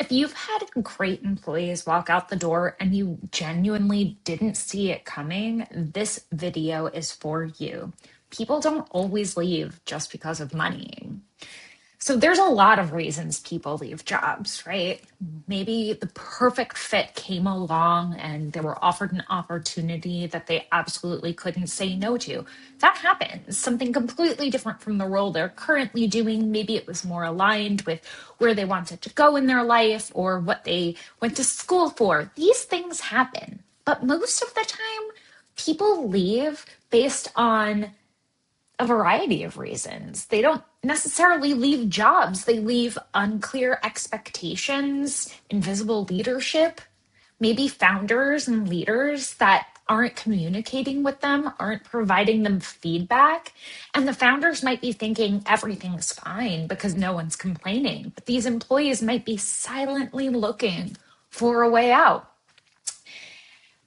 If you've had great employees walk out the door and you genuinely didn't see it coming, this video is for you. People don't always leave just because of money. So there's a lot of reasons people leave jobs, right? Maybe the perfect fit came along and they were offered an opportunity that they absolutely couldn't say no to. That happens. Something completely different from the role they're currently doing. Maybe it was more aligned with where they wanted to go in their life or what they went to school for. These things happen. But most of the time, people leave based on a variety of reasons. They don't necessarily leave jobs, they leave unclear expectations, invisible leadership, maybe founders and leaders that aren't communicating with them, aren't providing them feedback. And the founders might be thinking everything's fine because no one's complaining. But these employees might be silently looking for a way out.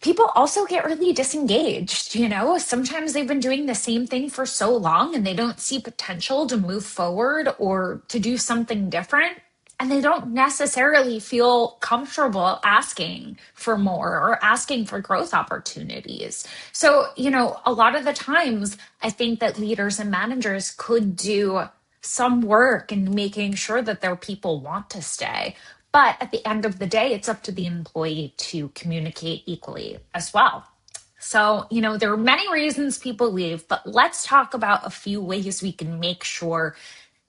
People also get really disengaged, Sometimes they've been doing the same thing for so long and they don't see potential to move forward or to do something different. And they don't necessarily feel comfortable asking for more or asking for growth opportunities. So, a lot of the times I think that leaders and managers could do some work in making sure that their people want to stay. But at the end of the day, it's up to the employee to communicate equally as well. So, there are many reasons people leave, but let's talk about a few ways we can make sure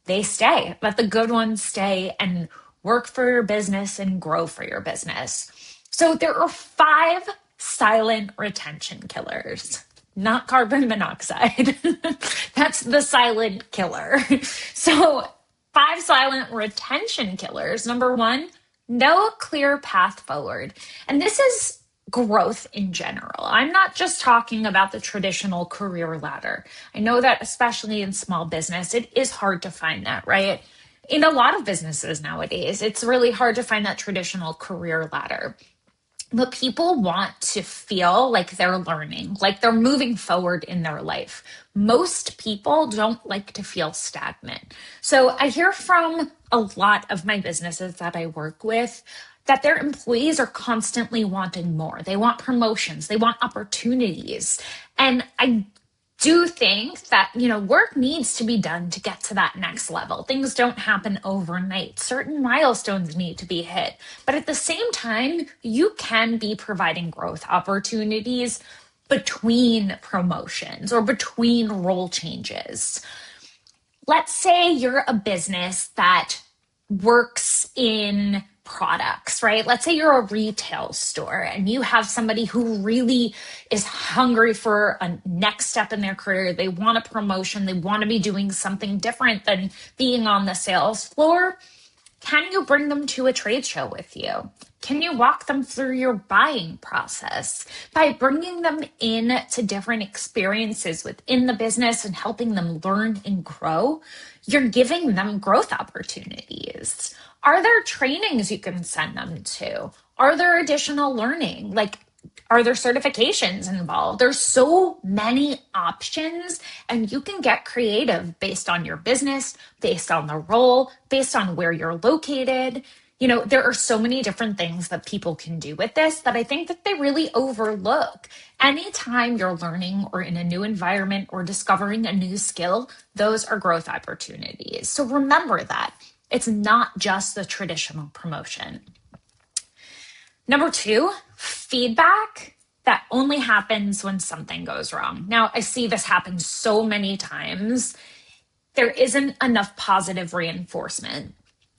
they stay, that the good ones stay and work for your business and grow for your business. So there are 5 silent retention killers, not carbon monoxide. That's the silent killer. So 5 silent retention killers. Number 1, no clear path forward. And this is growth in general. I'm not just talking about the traditional career ladder. I know that especially in small business, it is hard to find that, right? In a lot of businesses nowadays, it's really hard to find that traditional career ladder. But people want to feel like they're learning, like they're moving forward in their life. Most people don't like to feel stagnant. So I hear from a lot of my businesses that I work with that their employees are constantly wanting more. They want promotions, they want opportunities. And I do think that, work needs to be done to get to that next level. Things don't happen overnight. Certain milestones need to be hit. But at the same time, you can be providing growth opportunities between promotions or between role changes. Let's say you're a business that works in products, right? Let's say you're a retail store and you have somebody who really is hungry for a next step in their career. They want a promotion. They want to be doing something different than being on the sales floor. Can you bring them to a trade show with you? Can you walk them through your buying process? By bringing them in to different experiences within the business and helping them learn and grow, you're giving them growth opportunities. Are there trainings you can send them to? Are there additional learning? Are there certifications involved? There's so many options, and you can get creative based on your business, based on the role, based on where you're located. There are so many different things that people can do with this that I think that they really overlook. Anytime you're learning or in a new environment or discovering a new skill, those are growth opportunities. So remember that. It's not just the traditional promotion. Number 2, feedback that only happens when something goes wrong. Now, I see this happen so many times. There isn't enough positive reinforcement.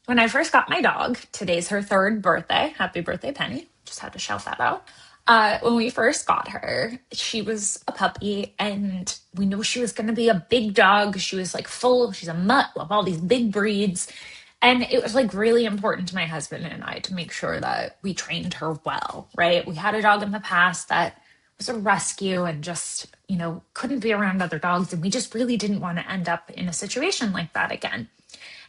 When I first got my dog, today's her 3rd birthday. Happy birthday, Penny. Just had to shout that out. When we first got her, she was a puppy and we knew she was going to be a big dog. She was she's a mutt of all these big breeds. And it was really important to my husband and I to make sure that we trained her well, right? We had a dog in the past that was a rescue and just, couldn't be around other dogs. And we just really didn't want to end up in a situation like that again.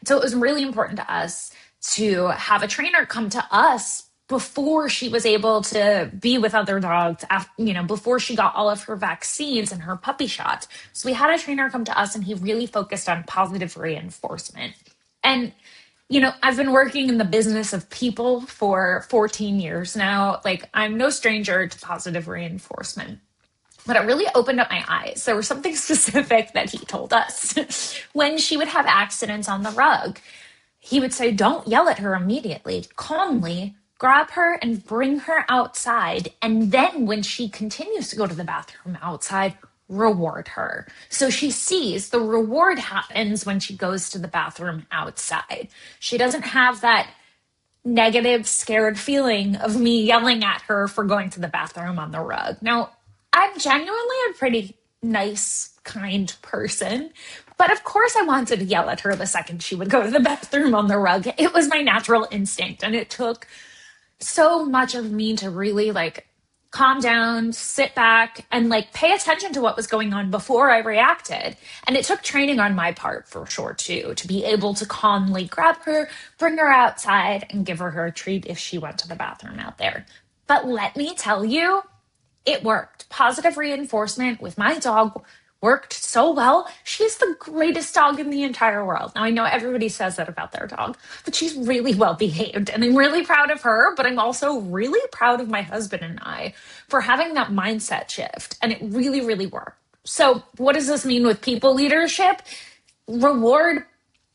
So it was really important to us to have a trainer come to us before she was able to be with other dogs, before she got all of her vaccines and her puppy shots. So we had a trainer come to us and he really focused on positive reinforcement. And I've been working in the business of people for 14 years now. Like, I'm no stranger to positive reinforcement. But it really opened up my eyes. There was something specific that he told us when she would have accidents on the rug. He would say, don't yell at her immediately. Calmly grab her and bring her outside. And then when she continues to go to the bathroom outside, reward her. So she sees the reward happens when she goes to the bathroom outside. She doesn't have that negative, scared feeling of me yelling at her for going to the bathroom on the rug. Now, I'm genuinely a pretty nice, kind person. But of course, I wanted to yell at her the second she would go to the bathroom on the rug. It was my natural instinct. And it took so much of me to really calm down, sit back, and pay attention to what was going on before I reacted. And it took training on my part for sure too, to be able to calmly grab her, bring her outside, and give her a treat if she went to the bathroom out there. But let me tell you, it worked. Positive reinforcement with my dog worked so well. She's the greatest dog in the entire world. Now, I know everybody says that about their dog, but she's really well behaved, and I'm really proud of her, but I'm also really proud of my husband and I for having that mindset shift, and it really, really worked. So what does this mean with people leadership? Reward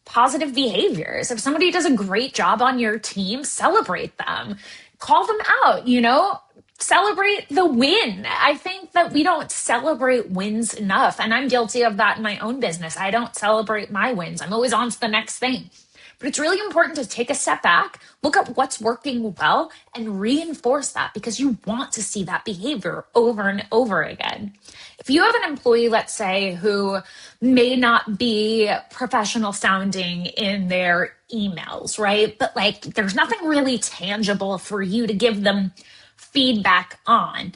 positive behaviors. If somebody does a great job on your team, celebrate them. Call them out, celebrate the win. I think that we don't celebrate wins enough. And I'm guilty of that in my own business. I don't celebrate my wins. I'm always on to the next thing. But it's really important to take a step back, look at what's working well, and reinforce that because you want to see that behavior over and over again. If you have an employee, let's say, who may not be professional sounding in their emails, right? But there's nothing really tangible for you to give them feedback on.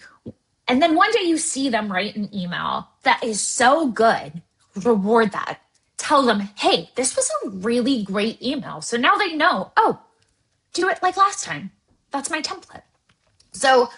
And then one day you see them write an email that is so good, reward that. Tell them, hey, this was a really great email. So now they know, oh, do it like last time. That's my template. So,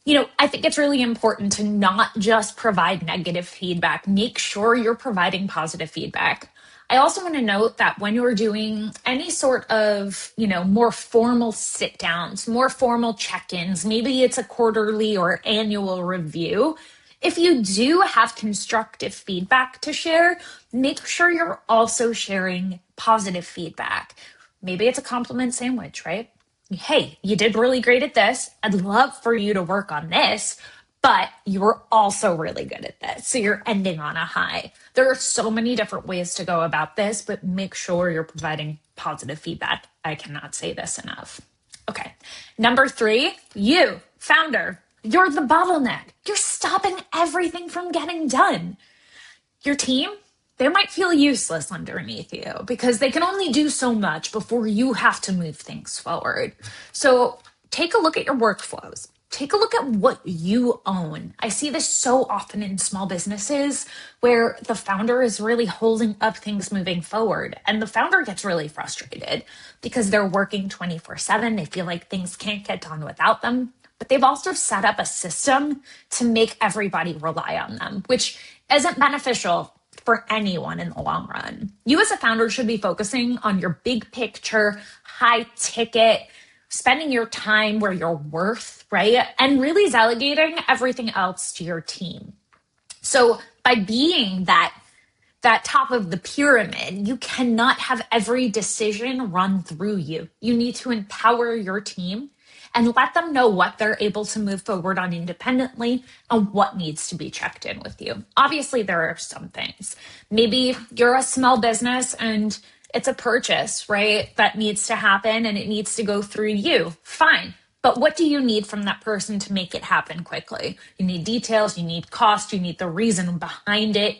I think it's really important to not just provide negative feedback. Make sure you're providing positive feedback. I also want to note that when you're doing any sort of, more formal sit downs, more formal check-ins, maybe it's a quarterly or annual review. If you do have constructive feedback to share, make sure you're also sharing positive feedback. Maybe it's a compliment sandwich, right? Hey, you did really great at this. I'd love for you to work on this, but you were also really good at this. So you're ending on a high. There are so many different ways to go about this, but make sure you're providing positive feedback. I cannot say this enough. Okay. Number 3, you, founder, you're the bottleneck. You're stopping everything from getting done. Your team, they might feel useless underneath you because they can only do so much before you have to move things forward. So take a look at your workflows. Take a look at what you own. I see this so often in small businesses where the founder is really holding up things moving forward. And the founder gets really frustrated because they're working 24/7. They feel like things can't get done without them. But they've also set up a system to make everybody rely on them, which isn't beneficial for anyone in the long run. You as a founder should be focusing on your big picture, high ticket, spending your time where you're worth, right? And really delegating everything else to your team. So by being that top of the pyramid, you cannot have every decision run through you. You need to empower your team and let them know what they're able to move forward on independently and what needs to be checked in with you. Obviously, there are some things. Maybe you're a small business and it's a purchase, right, that needs to happen and it needs to go through you. Fine. But what do you need from that person to make it happen quickly? You need details, you need cost, you need the reason behind it.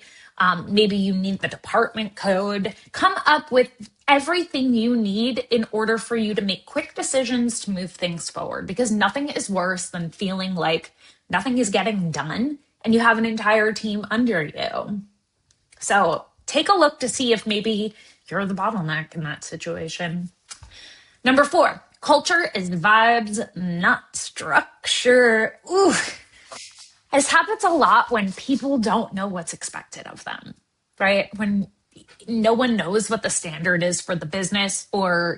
Maybe you need the department code. Come up with everything you need in order for you to make quick decisions to move things forward, because nothing is worse than feeling like nothing is getting done and you have an entire team under you. So take a look to see if maybe you're the bottleneck in that situation. Number 4, culture is vibes, not structure. Ooh. This happens a lot when people don't know what's expected of them, right? When no one knows what the standard is for the business. Or,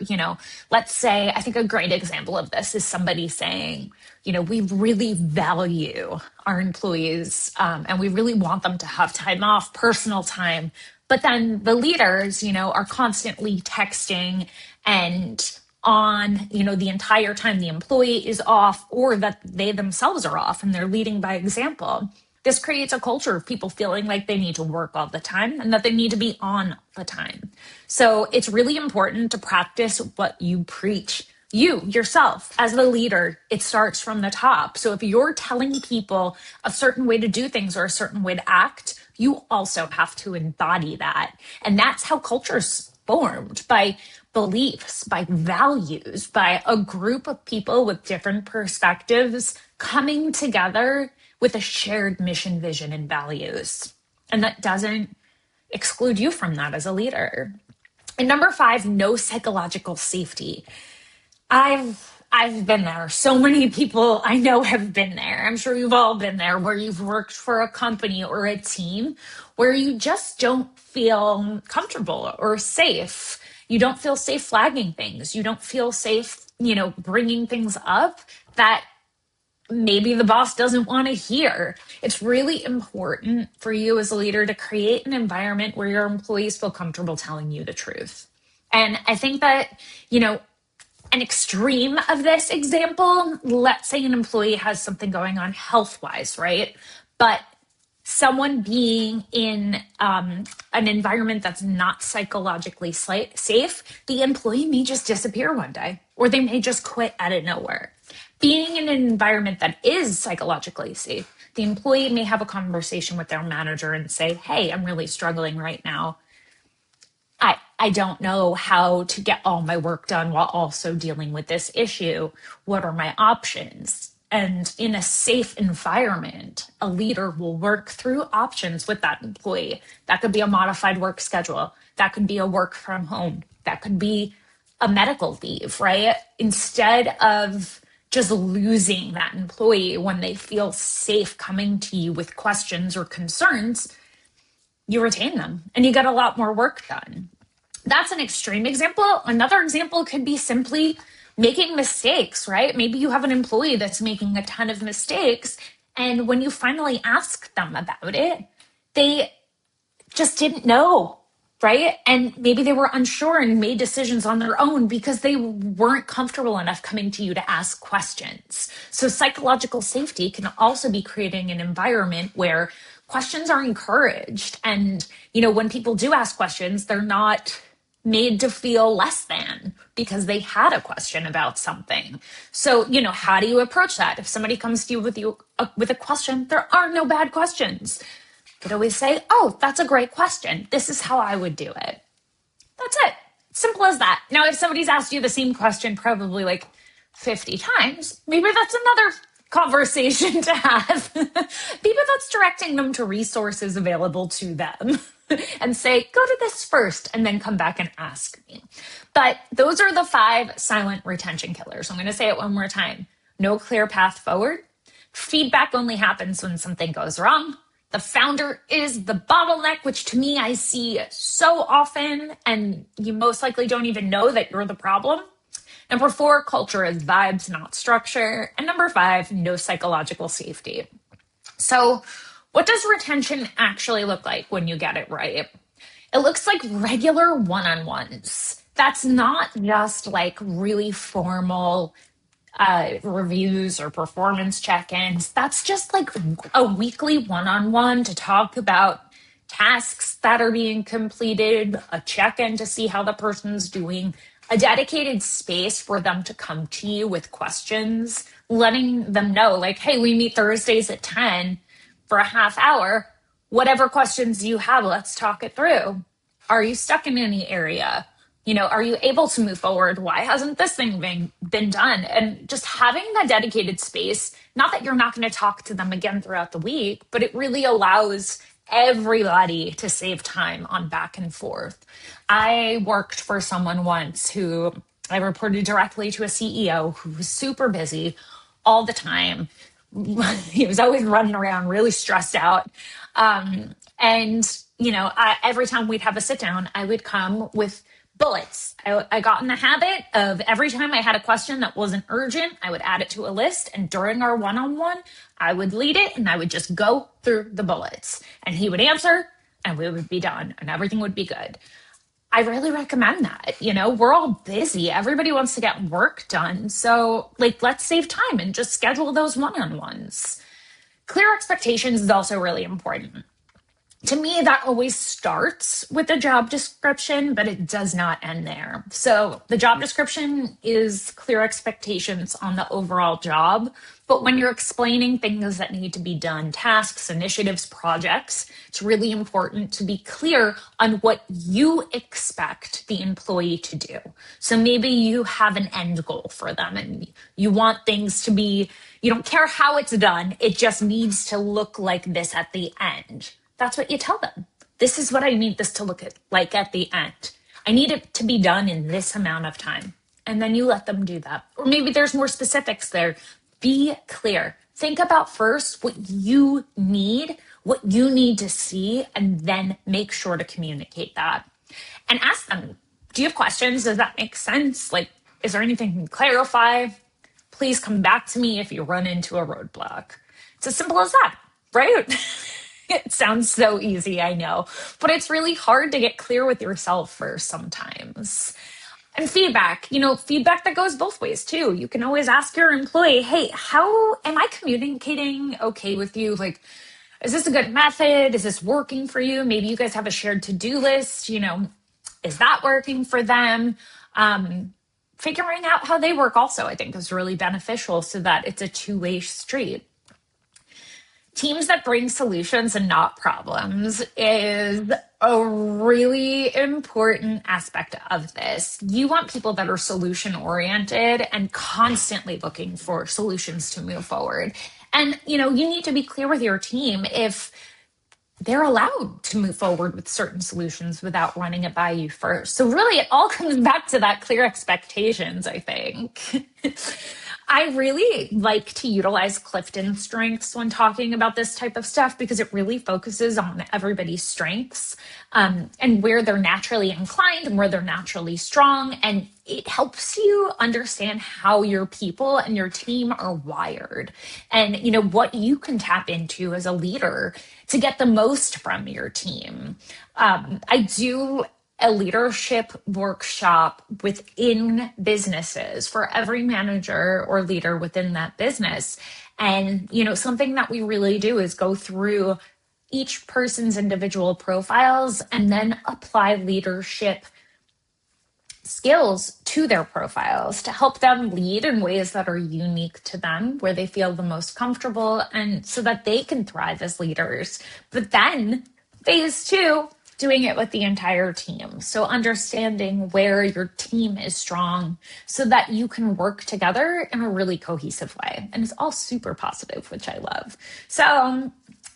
let's say, I think a great example of this is somebody saying, we really value our employees, and we really want them to have time off, personal time. But then the leaders, are constantly texting and on, the entire time the employee is off, or that they themselves are off and they're leading by example. This creates a culture of people feeling like they need to work all the time and that they need to be on all the time. So it's really important to practice what you preach. You, yourself, as the leader, it starts from the top. So if you're telling people a certain way to do things or a certain way to act, you also have to embody that. And that's how culture's formed, by beliefs, by values, by a group of people with different perspectives coming together with a shared mission, vision, and values. And that doesn't exclude you from that as a leader. And number 5, no psychological safety. I've been there. So many people I know have been there. I'm sure you've all been there, where you've worked for a company or a team where you just don't feel comfortable or safe. You don't feel safe flagging things. You don't feel safe, bringing things up that maybe the boss doesn't want to hear. It's really important for you as a leader to create an environment where your employees feel comfortable telling you the truth. And I think that, an extreme of this example, let's say an employee has something going on health-wise, right? But someone being in an environment that's not psychologically safe, the employee may just disappear one day, or they may just quit out of nowhere. Being in an environment that is psychologically safe, the employee may have a conversation with their manager and say, hey, I'm really struggling right now. I don't know how to get all my work done while also dealing with this issue. What are my options? And in a safe environment, a leader will work through options with that employee. That could be a modified work schedule. That could be a work from home. That could be a medical leave, right? Instead of just losing that employee when they feel safe coming to you with questions or concerns, you retain them and you get a lot more work done. That's an extreme example. Another example could be simply making mistakes, right? Maybe you have an employee that's making a ton of mistakes, and when you finally ask them about it, they just didn't know, right? And maybe they were unsure and made decisions on their own because they weren't comfortable enough coming to you to ask questions. So psychological safety can also be creating an environment where questions are encouraged. And, when people do ask questions, they're not made to feel less than because they had a question about something. So, how do you approach that? If somebody comes to you with a question, there are no bad questions. You could always say, oh, that's a great question. This is how I would do it. That's it. Simple as that. Now, if somebody's asked you the same question probably like 50 times, maybe that's another conversation to have. Maybe that's directing them to resources available to them and say, go to this first and then come back and ask me. But those are the 5 silent retention killers. I'm going to say it one more time. No clear path forward. Feedback only happens when something goes wrong. The founder is the bottleneck, which to me I see so often, and you most likely don't even know that you're the problem. Number 4, culture is vibes, not structure. And number 5, no psychological safety. So what does retention actually look like when you get it right? It looks like regular one-on-ones. That's not just like really formal reviews or performance check-ins. That's just like a weekly one-on-one to talk about tasks that are being completed, a check-in to see how the person's doing, a dedicated space for them to come to you with questions, letting them know like, hey, we meet Thursdays at 10 for a half hour. Whatever questions you have, let's talk it through. Are you stuck in any area? Are you able to move forward? Why hasn't this thing been done? And just having that dedicated space, not that you're not going to talk to them again throughout the week, but it really allows everybody to save time on back and forth. I worked for someone once who I reported directly to a CEO who was super busy all the time. He was always running around, really stressed out. And every time we'd have a sit down, I would come with bullets. I got in the habit of every time I had a question that wasn't urgent, I would add it to a list. And during our one-on-one, I would lead it and I would just go through the bullets. And he would answer and we would be done and everything would be good. I really recommend that. We're all busy. Everybody wants to get work done. So, let's save time and just schedule those one-on-ones. Clear expectations is also really important. To me, that always starts with the job description, but it does not end there. So the job description is clear expectations on the overall job. But when you're explaining things that need to be done, tasks, initiatives, projects, it's really important to be clear on what you expect the employee to do. So maybe you have an end goal for them and you want things to be, you don't care how it's done, it just needs to look like this at the end. That's what you tell them. This is what I need this to look like at the end. I need it to be done in this amount of time. And then you let them do that. Or maybe there's more specifics there. Be clear. Think about first what you need to see, and then make sure to communicate that. And ask them, do you have questions? Does that make sense? Is there anything you can clarify? Please come back to me if you run into a roadblock. It's as simple as that, right? It sounds so easy, I know, but it's really hard to get clear with yourself first sometimes. And feedback that goes both ways too. You can always ask your employee, hey, how am I communicating okay with you? Is this a good method? Is this working for you? Maybe you guys have a shared to-do list, is that working for them? Figuring out how they work also, I think, is really beneficial so that it's a two-way street. Teams that bring solutions and not problems is a really important aspect of this. You want people that are solution oriented and constantly looking for solutions to move forward. And, you need to be clear with your team if they're allowed to move forward with certain solutions without running it by you first. So really, it all comes back to that clear expectations, I think. I really like to utilize CliftonStrengths when talking about this type of stuff because it really focuses on everybody's strengths and where they're naturally inclined and where they're naturally strong. And it helps you understand how your people and your team are wired and, what you can tap into as a leader to get the most from your team. I do a leadership workshop within businesses for every manager or leader within that business. And, something that we really do is go through each person's individual profiles and then apply leadership skills to their profiles to help them lead in ways that are unique to them, where they feel the most comfortable, and so that they can thrive as leaders. But then phase 2, doing it with the entire team. So understanding where your team is strong so that you can work together in a really cohesive way. And it's all super positive, which I love. So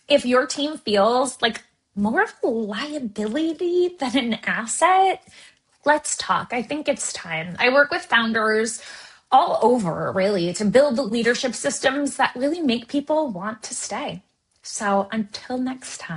if your team feels like more of a liability than an asset, let's talk. I think it's time. I work with founders all over, really, to build the leadership systems that really make people want to stay. So until next time.